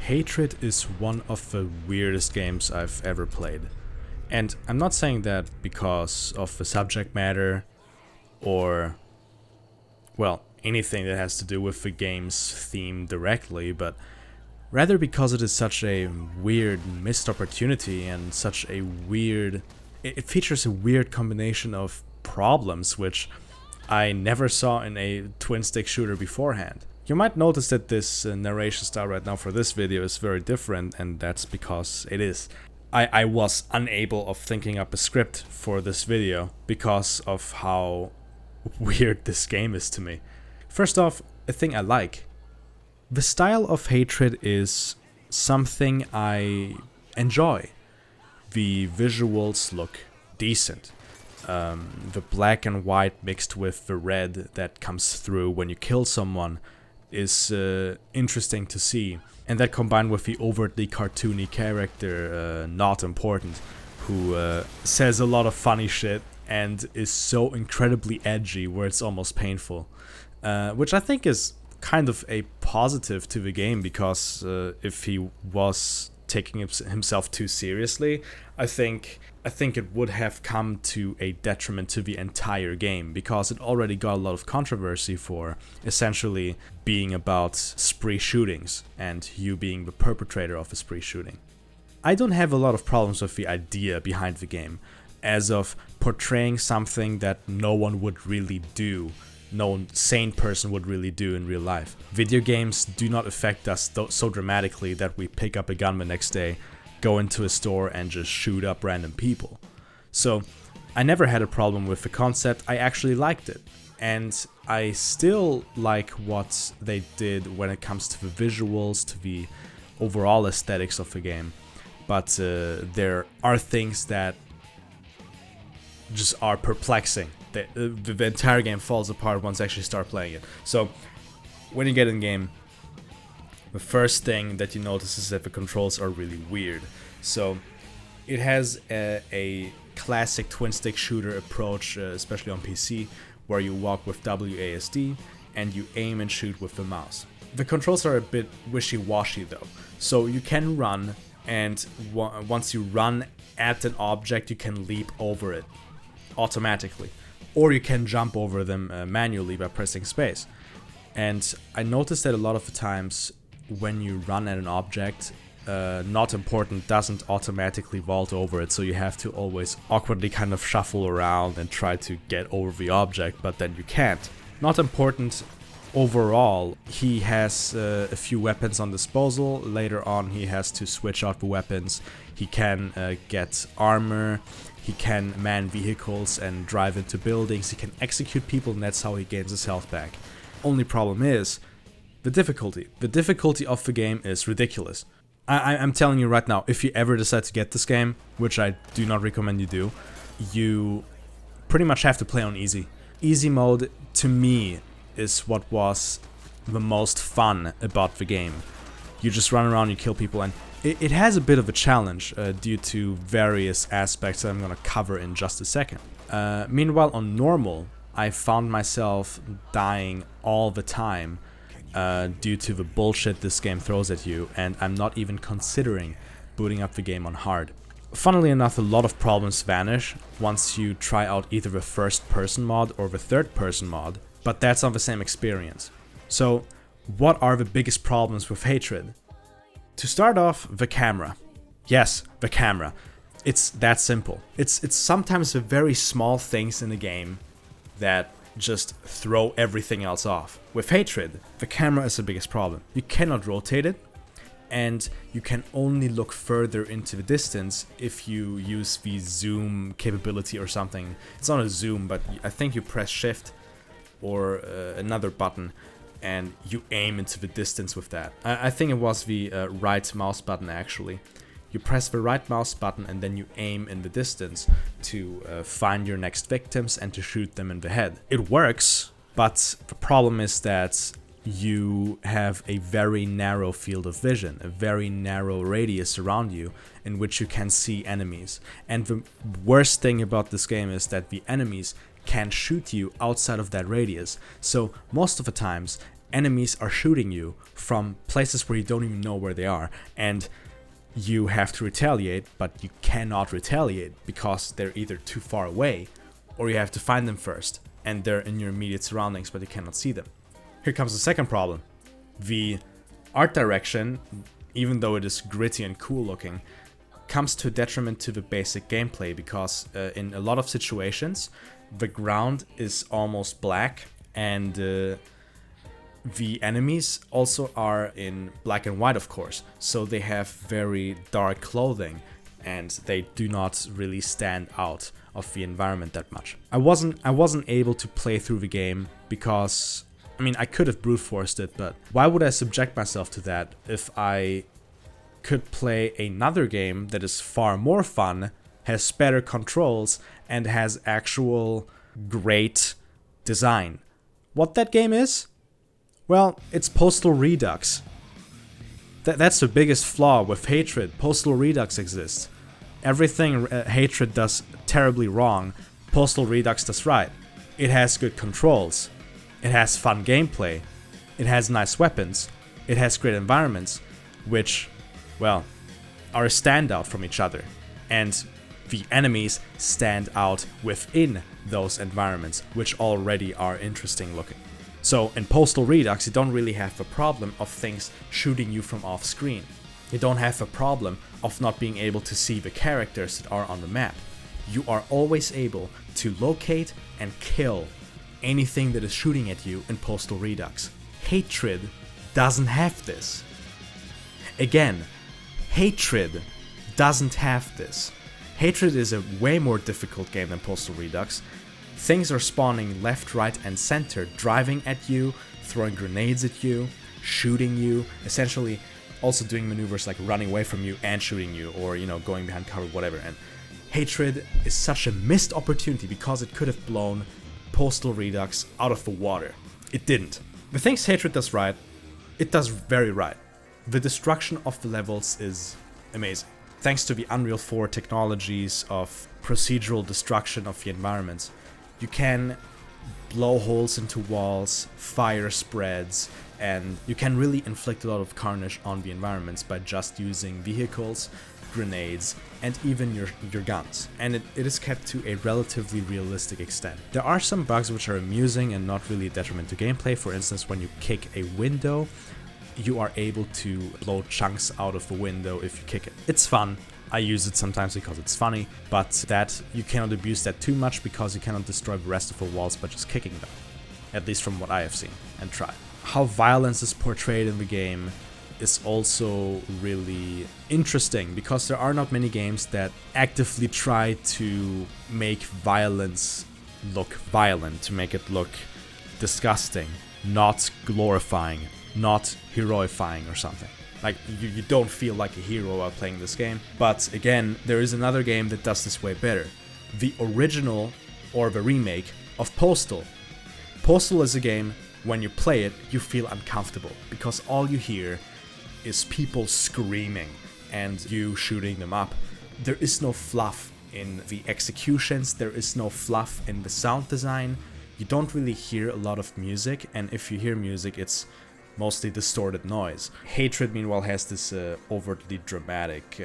Hatred is one of the weirdest games I've ever played. And I'm not saying that because of the subject matter or, well, anything that has to do with the game's theme directly, but rather because it is such a weird missed opportunity and such a weird... It features a weird combination of problems which I never saw in a twin-stick shooter beforehand. You might notice that this narration style right now for this video is very different, and that's because it is. I was unable of thinking up a script for this video because of how weird this game is to me. First off, a thing I like. The style of Hatred is something I enjoy. The visuals look decent. The black and white mixed with the red that comes through when you kill someone is interesting to see. And that combined with the overtly cartoony character, Not Important, who says a lot of funny shit and is so incredibly edgy where it's almost painful. Which I think is kind of a positive to the game, because if he was taking himself too seriously, I think it would have come to a detriment to the entire game, because it already got a lot of controversy for essentially being about spree shootings and you being the perpetrator of a spree shooting. I don't have a lot of problems with the idea behind the game, as of portraying something that no one would really do, no sane person would really do in real life. Video games do not affect us so dramatically that we pick up a gun the next day, go into a store and just shoot up random people. So I never had a problem with the concept. I actually liked it, and I still like what they did when it comes to the visuals, to the overall aesthetics of the game. But there are things that just are perplexing. The entire game falls apart once you actually start playing it. So when you get in game, the first thing that you notice is that the controls are really weird. So it has a classic twin-stick shooter approach, especially on PC, where you walk with WASD and you aim and shoot with the mouse. The controls are a bit wishy-washy though. So you can run, and once you run at an object, you can leap over it automatically. Or you can jump over them manually by pressing space. And I noticed that a lot of the times when you run at an object, Not Important doesn't automatically vault over it, so you have to always awkwardly kind of shuffle around and try to get over the object, but then you can't. Not Important overall, he has a few weapons on disposal. Later on he has to switch out the weapons. He can get armor. He can man vehicles and drive into buildings. He can execute people, and that's how he gains his health back. Only problem is the difficulty. The difficulty of the game is ridiculous. I'm telling you right now, if you ever decide to get this game, which I do not recommend you do, you pretty much have to play on easy. Easy mode, to me, is what was the most fun about the game. You just run around, you kill people, and it has a bit of a challenge due to various aspects that I'm going to cover in just a second. Meanwhile, on normal, I found myself dying all the time due to the bullshit this game throws at you, and I'm not even considering booting up the game on hard. Funnily enough, a lot of problems vanish once you try out either the first-person mod or the third-person mod, but that's not the same experience. So, what are the biggest problems with Hatred? To start off, the camera. Yes, the camera. It's that simple. It's sometimes the very small things in the game that just throw everything else off. With Hatred, the camera is the biggest problem. You cannot rotate it, and you can only look further into the distance if you use the zoom capability or something. It's not a zoom, but I think you press shift or another button and you aim into the distance with that. I think it was the right mouse button actually. You press the right mouse button and then you aim in the distance to find your next victims and to shoot them in the head. It works, but the problem is that you have a very narrow field of vision, a very narrow radius around you in which you can see enemies. And the worst thing about this game is that the enemies can shoot you outside of that radius. So most of the times enemies are shooting you from places where you don't even know where they are, and you have to retaliate, but you cannot retaliate because they're either too far away or you have to find them first, and they're in your immediate surroundings but you cannot see them. Here comes the second problem. The art direction, even though it is gritty and cool looking, comes to a detriment to the basic gameplay because in a lot of situations the ground is almost black, and the enemies also are in black and white, of course, so they have very dark clothing and they do not really stand out of the environment that much. I wasn't able to play through the game because, I mean, I could have brute forced it, but why would I subject myself to that if I could play another game that is far more fun, has better controls, and has actual great design? What that game is? Well, it's Postal Redux. That's the biggest flaw with Hatred. Postal Redux exists. Everything Hatred does terribly wrong, Postal Redux does right. It has good controls. It has fun gameplay. It has nice weapons. It has great environments, which, well, are a standout from each other. And the enemies stand out within those environments, which already are interesting looking. So in Postal Redux, you don't really have a problem of things shooting you from off screen. You don't have a problem of not being able to see the characters that are on the map. You are always able to locate and kill anything that is shooting at you in Postal Redux. Hatred doesn't have this. Again, Hatred doesn't have this. Hatred is a way more difficult game than Postal Redux. Things are spawning left, right, and center, driving at you, throwing grenades at you, shooting you, essentially also doing maneuvers like running away from you and shooting you, or, you know, going behind cover, whatever. And Hatred is such a missed opportunity because it could have blown Postal Redux out of the water. It didn't. The things Hatred does right, it does very right. The destruction of the levels is amazing. Thanks to the Unreal 4 technologies of procedural destruction of the environments, you can blow holes into walls, fire spreads, and you can really inflict a lot of carnage on the environments by just using vehicles, grenades, and even your guns. And it is kept to a relatively realistic extent. There are some bugs which are amusing and not really a detriment to gameplay. For instance, when you kick a window, you are able to blow chunks out of the window if you kick it. It's fun. I use it sometimes because it's funny, but that you cannot abuse that too much because you cannot destroy the rest of the walls by just kicking them. At least from what I have seen and tried. How violence is portrayed in the game is also really interesting because there are not many games that actively try to make violence look violent, to make it look disgusting, not glorifying, not heroifying or something. Like, you don't feel like a hero while playing this game. But again, there is another game that does this way better. The original, or the remake, of Postal. Postal is a game, when you play it, you feel uncomfortable. Because all you hear is people screaming and you shooting them up. There is no fluff in the executions, there is no fluff in the sound design. You don't really hear a lot of music, and if you hear music, it's mostly distorted noise. Hatred, meanwhile, has this overtly dramatic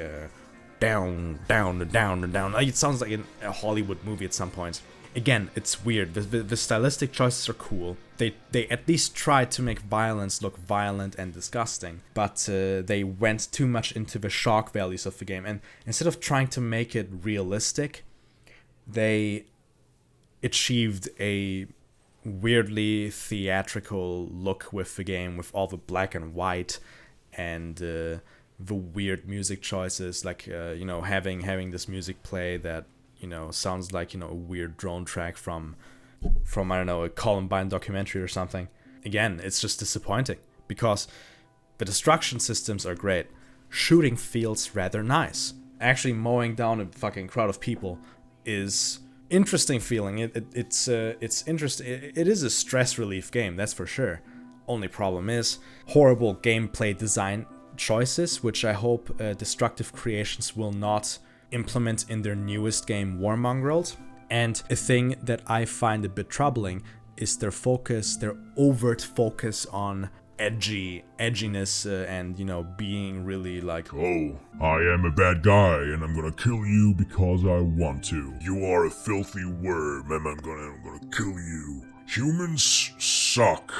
down, down, down, down. Like, it sounds like a Hollywood movie at some points. Again, it's weird. The stylistic choices are cool. They at least tried to make violence look violent and disgusting, but they went too much into the shock values of the game. And instead of trying to make it realistic, they achieved a weirdly theatrical look with the game, with all the black and white and the weird music choices, like having this music play that sounds like a weird drone track from I don't know, a Columbine documentary or something. Again, it's just disappointing because the destruction systems are great. Shooting feels rather nice. Actually mowing down a fucking crowd of people is interesting feeling. It's interesting. It is a stress relief game, that's for sure. Only problem is horrible gameplay design choices, which I hope Destructive Creations will not implement in their newest game, Warmongrel. And a thing that I find a bit troubling is their focus, their overt focus on edginess and, you know, being really like, oh, I am a bad guy and I'm gonna kill you because I want to. You are a filthy worm and I'm gonna kill you. Humans suck.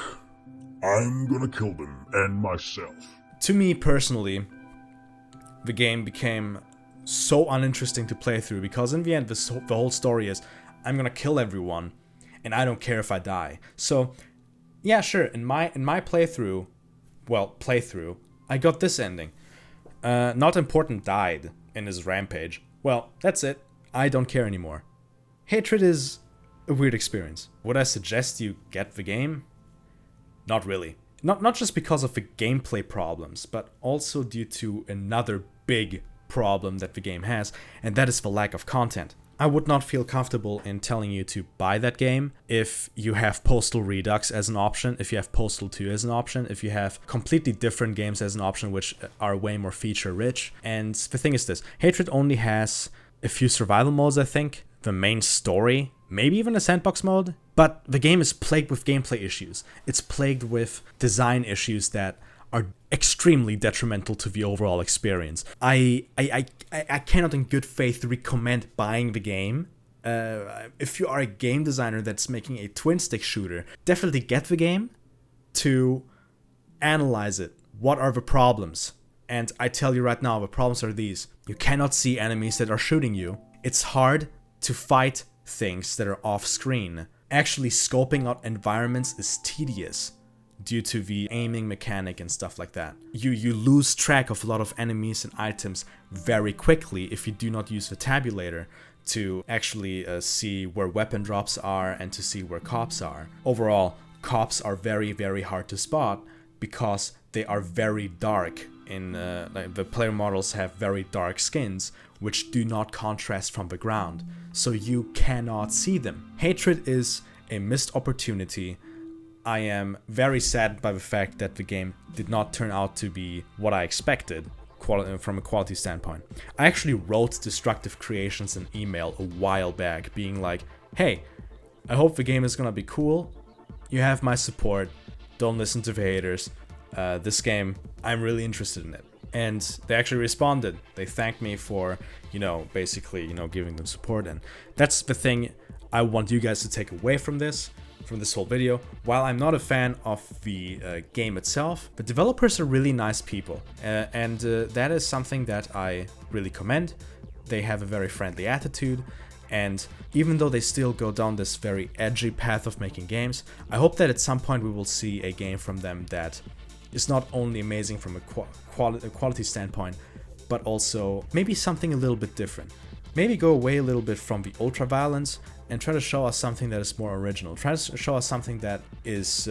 I'm gonna kill them and myself. To me personally, the game became so uninteresting to play through because in the end the whole story is I'm gonna kill everyone and I don't care if I die. So yeah, sure, in my playthrough, I got this ending. Not important died in his rampage. Well, that's it. I don't care anymore. Hatred is a weird experience. Would I suggest you get the game? Not really. Not just because of the gameplay problems, but also due to another big problem that the game has, and that is the lack of content. I would not feel comfortable in telling you to buy that game if you have Postal Redux as an option, if you have Postal 2 as an option, if you have completely different games as an option which are way more feature rich. And the thing is this, Hatred only has a few survival modes, I think, the main story, maybe even a sandbox mode, but the game is plagued with gameplay issues. It's plagued with design issues that are extremely detrimental to the overall experience. I cannot in good faith recommend buying the game. If you are a game designer that's making a twin stick shooter, definitely get the game to analyze it. What are the problems? And I tell you right now, the problems are these. You cannot see enemies that are shooting you. It's hard to fight things that are off screen. Actually scoping out environments is tedious due to the aiming mechanic and stuff like that. You lose track of a lot of enemies and items very quickly if you do not use the tabulator to actually see where weapon drops are and to see where cops are. Overall, cops are very, very hard to spot because they are very dark. Like the player models have very dark skins which do not contrast from the ground, so you cannot see them. Hatred is a missed opportunity. I am very sad by the fact that the game did not turn out to be what I expected from a quality standpoint. I actually wrote Destructive Creations an email a while back being like, hey, I hope the game is gonna be cool. You have my support. Don't listen to the haters. This game, I'm really interested in it. And they actually responded. They thanked me for, basically, giving them support. And that's the thing I want you guys to take away from this whole video. While I'm not a fan of the game itself, the developers are really nice people. And that is something that I really commend. They have a very friendly attitude. And even though they still go down this very edgy path of making games, I hope that at some point we will see a game from them that is not only amazing from a quality standpoint, but also maybe something a little bit different. Maybe go away a little bit from the ultra violence and try to show us something that is more original. Try to show us something that is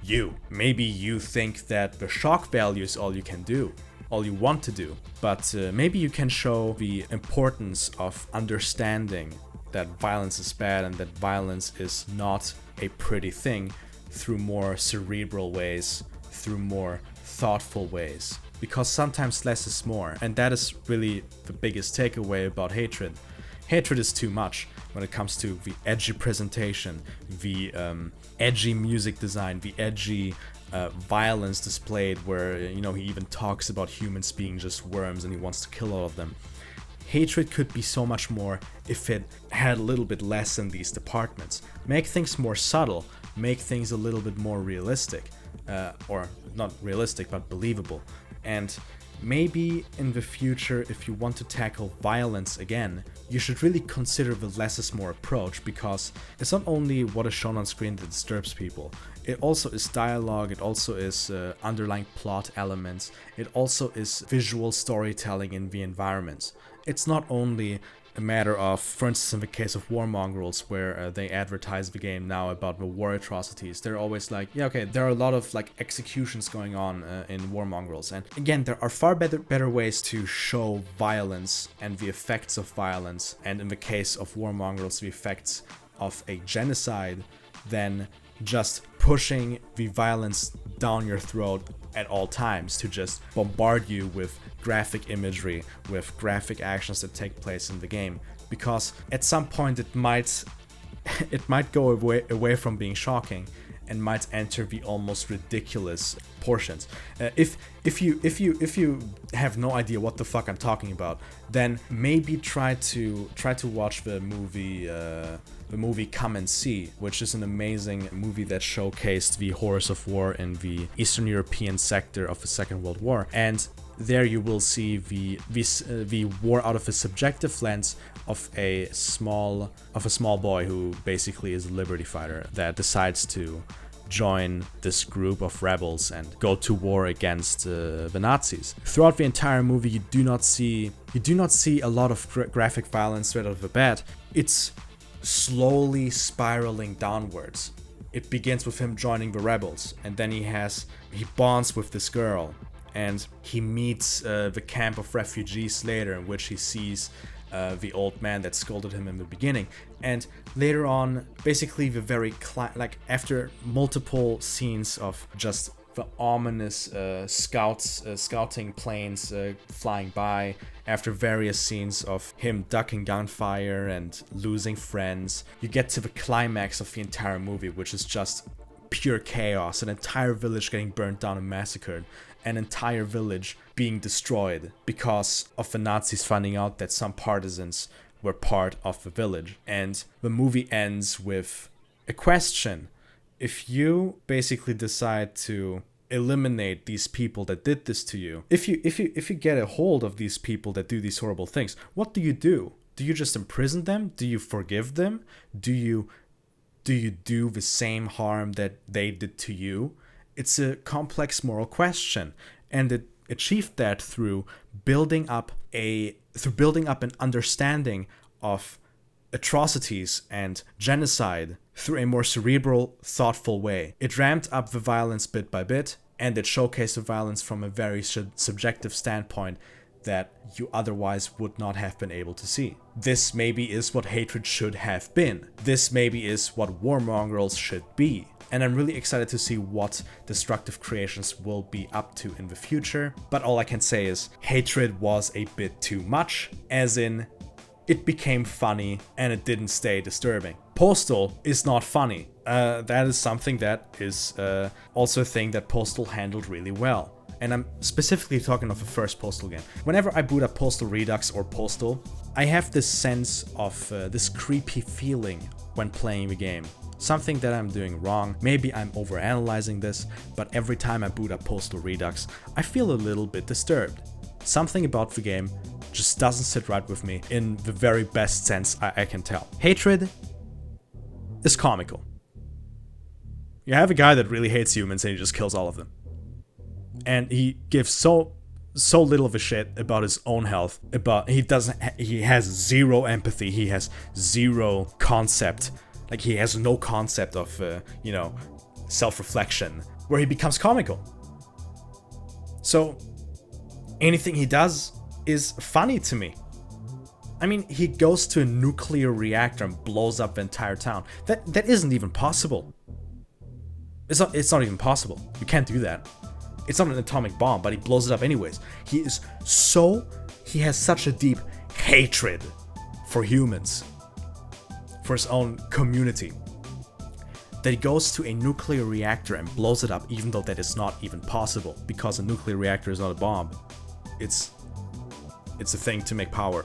you. Maybe you think that the shock value is all you can do, all you want to do, but maybe you can show the importance of understanding that violence is bad and that violence is not a pretty thing through more cerebral ways, through more thoughtful ways. Because sometimes less is more, and that is really the biggest takeaway about Hatred. Hatred is too much when it comes to the edgy presentation, the edgy music design, the edgy violence displayed where, he even talks about humans being just worms and he wants to kill all of them. Hatred could be so much more if it had a little bit less in these departments. Make things more subtle, make things a little bit more realistic, or not realistic, but believable. And maybe in the future, if you want to tackle violence again, you should really consider the less is more approach, because it's not only what is shown on screen that disturbs people. It also is dialogue, it also is underlying plot elements, it also is visual storytelling in the environments. It's not only a matter of, for instance, in the case of War Mongrels, where they advertise the game now about the war atrocities. They're always like, yeah, okay, there are a lot of executions going on in War Mongrels. And again, there are far better ways to show violence and the effects of violence, and in the case of War Mongrels, the effects of a genocide, than just pushing the violence down your throat at all times, to just bombard you with graphic imagery, with graphic actions that take place in the game. Because at some point it might it might go away from being shocking and might enter the almost ridiculous portions. If you have no idea what the fuck I'm talking about, then maybe try to watch the movie Come and See, which is an amazing movie that showcased the horrors of war in the Eastern European sector of the Second World War. And there you will see the war out of a subjective lens of a small boy who basically is a liberty fighter that decides to join this group of rebels and go to war against the Nazis. Throughout the entire movie, you do not see a lot of graphic violence right off the bat. It's slowly spiraling downwards. It begins with him joining the rebels, and then he bonds with this girl, and he meets the camp of refugees later, in which he sees the old man that scolded him in the beginning. And later on, basically after multiple scenes of just the ominous scouting planes flying by, after various scenes of him ducking gunfire and losing friends, you get to the climax of the entire movie, which is just pure chaos, an entire village getting burnt down and massacred, an entire village being destroyed because of the Nazis finding out that some partisans were part of the village. And the movie ends with a question. If you basically decide to eliminate these people that did this to you, if you get a hold of these people that do these horrible things, what do you do? Do you just imprison them? Do you forgive them? Do you do the same harm that they did to you? It's a complex moral question, and it achieved that through building up an understanding of atrocities and genocide through a more cerebral, thoughtful way. It ramped up the violence bit by bit, and it showcased the violence from a very subjective standpoint that you otherwise would not have been able to see. This maybe is what hatred should have been. This maybe is what warmongers should be. And I'm really excited to see what destructive creations will be up to in the future. But all I can say is hatred was a bit too much, as in it became funny and it didn't stay disturbing. Postal is not funny. That is something that is also a thing that Postal handled really well. And I'm specifically talking of the first Postal game. Whenever I boot up Postal Redux or Postal, I have this sense of this creepy feeling when playing the game. Something that I'm doing wrong. Maybe I'm overanalyzing this, but every time I boot up Postal Redux, I feel a little bit disturbed. Something about the game just doesn't sit right with me in the very best sense I can tell. Hatred is comical. You have a guy that really hates humans and he just kills all of them. And he gives so little of a shit about his own health. He has zero empathy. He has zero concept. Like, he has no concept of, self-reflection, where he becomes comical. So, anything he does is funny to me. I mean, he goes to a nuclear reactor and blows up the entire town. That isn't even possible. It's not even possible. You can't do that. It's not an atomic bomb, but he blows it up anyways. He has such a deep hatred for humans, for his own community, that he goes to a nuclear reactor and blows it up, even though that is not even possible, because a nuclear reactor is not a bomb. It's a thing to make power.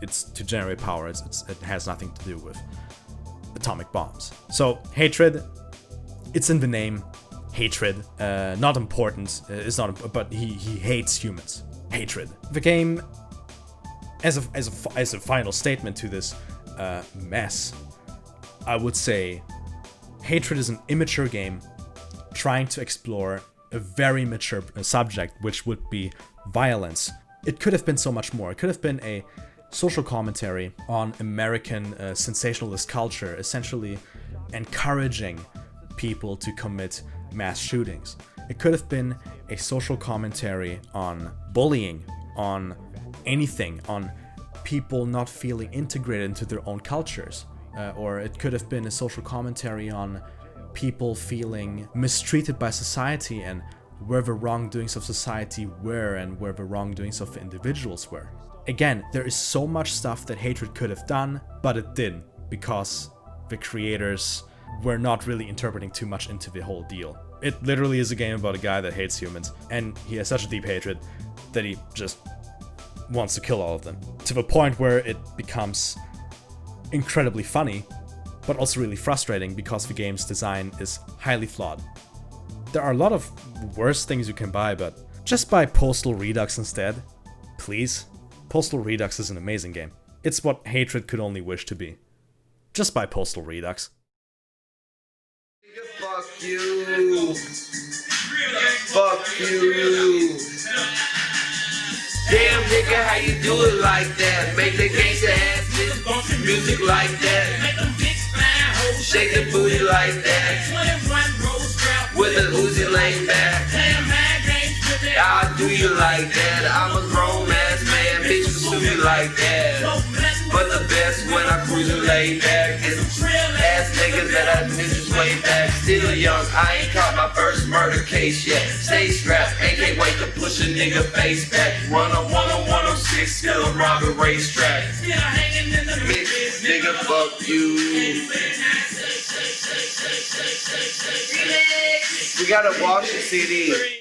It's to generate power. It has nothing to do with atomic bombs. So hatred, it's in the name. Hatred, not important. It's not, but he hates humans. Hatred. The game, as a final statement to this mess, I would say hatred is an immature game trying to explore a very mature subject, which would be violence. It could have been so much more. It could have been a social commentary on American sensationalist culture, essentially encouraging people to commit mass shootings. It could have been a social commentary on bullying, on anything, on people not feeling integrated into their own cultures. Or it could have been a social commentary on people feeling mistreated by society and where the wrongdoings of society were and where the wrongdoings of individuals were. Again, there is so much stuff that hatred could have done, but it didn't, because the creators were not really interpreting too much into the whole deal. It literally is a game about a guy that hates humans, and he has such a deep hatred that he just wants to kill all of them. To the point where it becomes incredibly funny, but also really frustrating because the game's design is highly flawed. There are a lot of worse things you can buy, but just buy Postal Redux instead. Please. Postal Redux is an amazing game. It's what hatred could only wish to be. Just buy Postal Redux. Fuck you. Fuck you. Damn nigga, how you do it like that? Make the gangsta ass music like that. Shake the booty like that. With a Uzi laid back. I'll do you like that. I'm a grown ass man, bitch, pursue you like that. But the best when I cruise and lay back is ass niggas that I miss way back. Still young, I ain't caught my first murder case yet. Stay strapped, and can't wait to push a nigga face back. Run on 106, still a robber racetrack. Bitch, nigga, fuck you. We gotta wash the CD.